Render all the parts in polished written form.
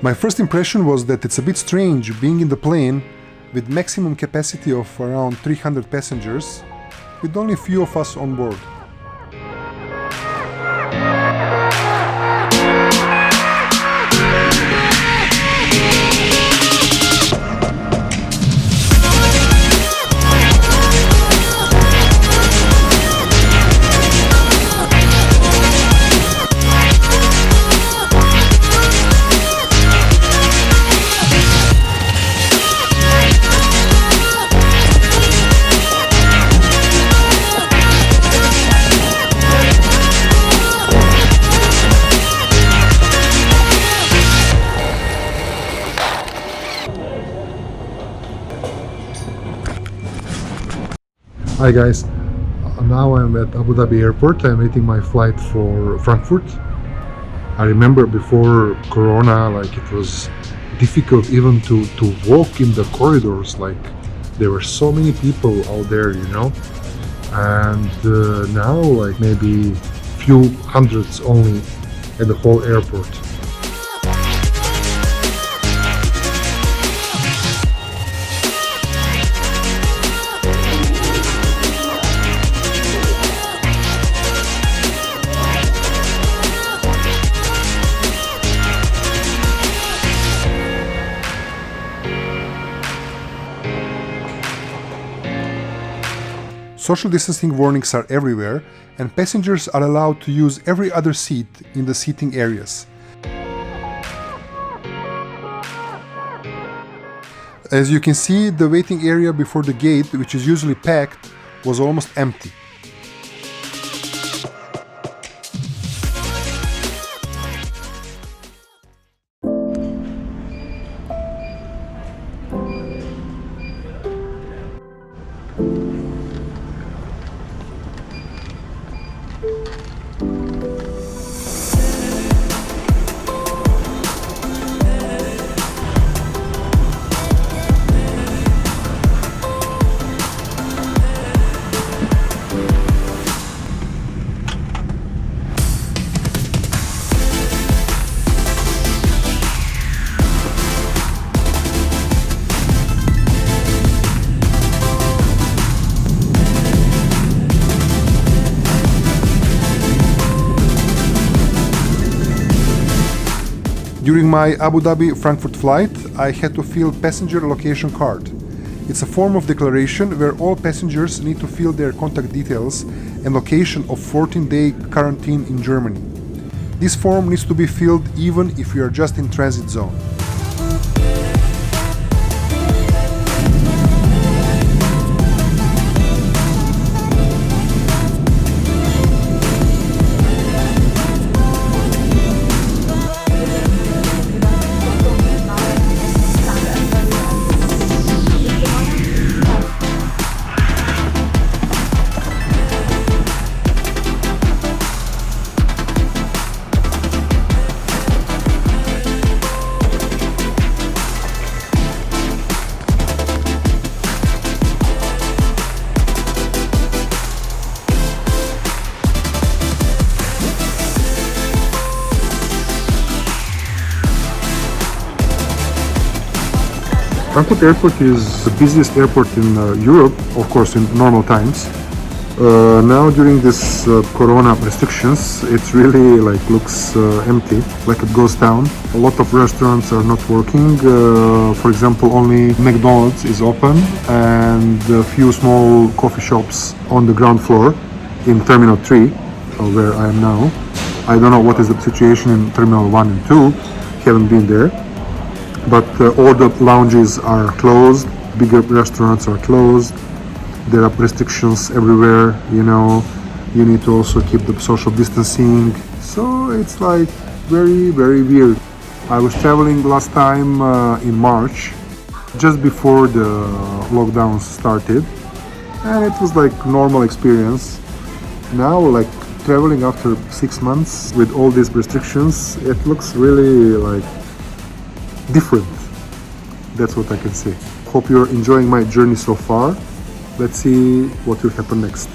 My first impression was that it's a bit strange being in the plane with maximum capacity of around 300 passengers, with only a few of us on board. Hi guys, now I'm at Abu Dhabi Airport. I'm waiting my flight for Frankfurt. I remember before Corona, like it was difficult even to walk in the corridors, like there were so many people out there, you know. And now like maybe few hundreds only at the whole airport. Social distancing warnings are everywhere, and passengers are allowed to use every other seat in the seating areas. As you can see, the waiting area before the gate, which is usually packed, was almost empty. During my Abu Dhabi-Frankfurt flight, I had to fill passenger location card. It's a form of declaration where all passengers need to fill their contact details and location of 14-day quarantine in Germany. This form needs to be filled even if you are just in transit zone. Frankfurt Airport is the busiest airport in Europe, of course in normal times. Now during this Corona restrictions, it really looks empty, like it goes down. A lot of restaurants are not working. For example, only McDonald's is open and a few small coffee shops on the ground floor in Terminal 3, where I am now. I don't know what is the situation in Terminal 1 and 2, haven't been there. But all the lounges are closed, bigger restaurants are closed, there are restrictions everywhere, you know, you need to also keep the social distancing, so it's like very weird. I was traveling last time in March, just before the lockdowns started, and it was like normal experience. Now like traveling after 6 months with all these restrictions, it looks really like different. That's what I can say. Hope you're enjoying my journey so far. Let's see what will happen next.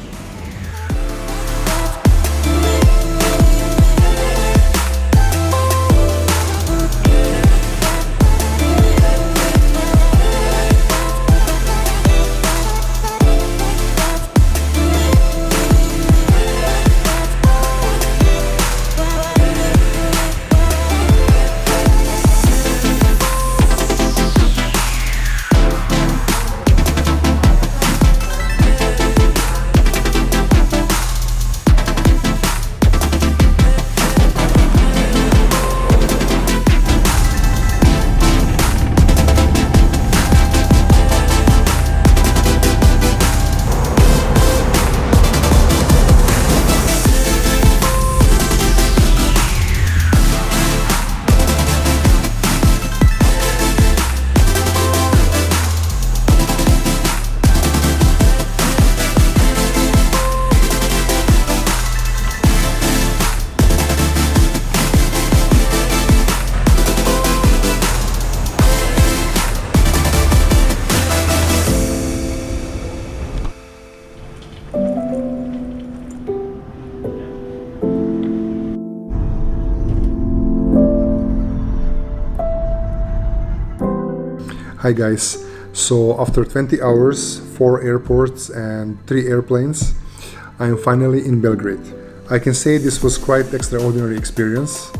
Hi guys, so after 20 hours, 4 airports and 3 airplanes, I am finally in Belgrade. I can say this was quite extraordinary experience.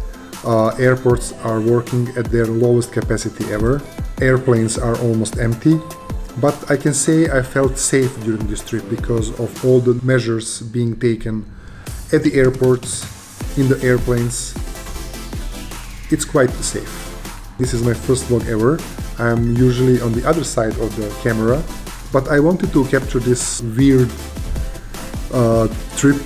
Airports are working at their lowest capacity ever. Airplanes are almost empty. But I can say I felt safe during this trip because of all the measures being taken at the airports, in the airplanes. It's quite safe. This is my first vlog ever. I'm usually on the other side of the camera, but I wanted to capture this weird trip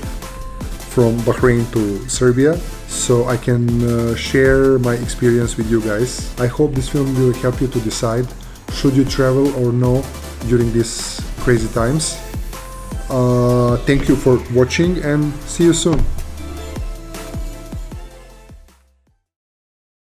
from Bahrain to Serbia so I can share my experience with you guys. I hope this film will help you to decide should you travel or no during these crazy times. Thank you for watching and see you soon.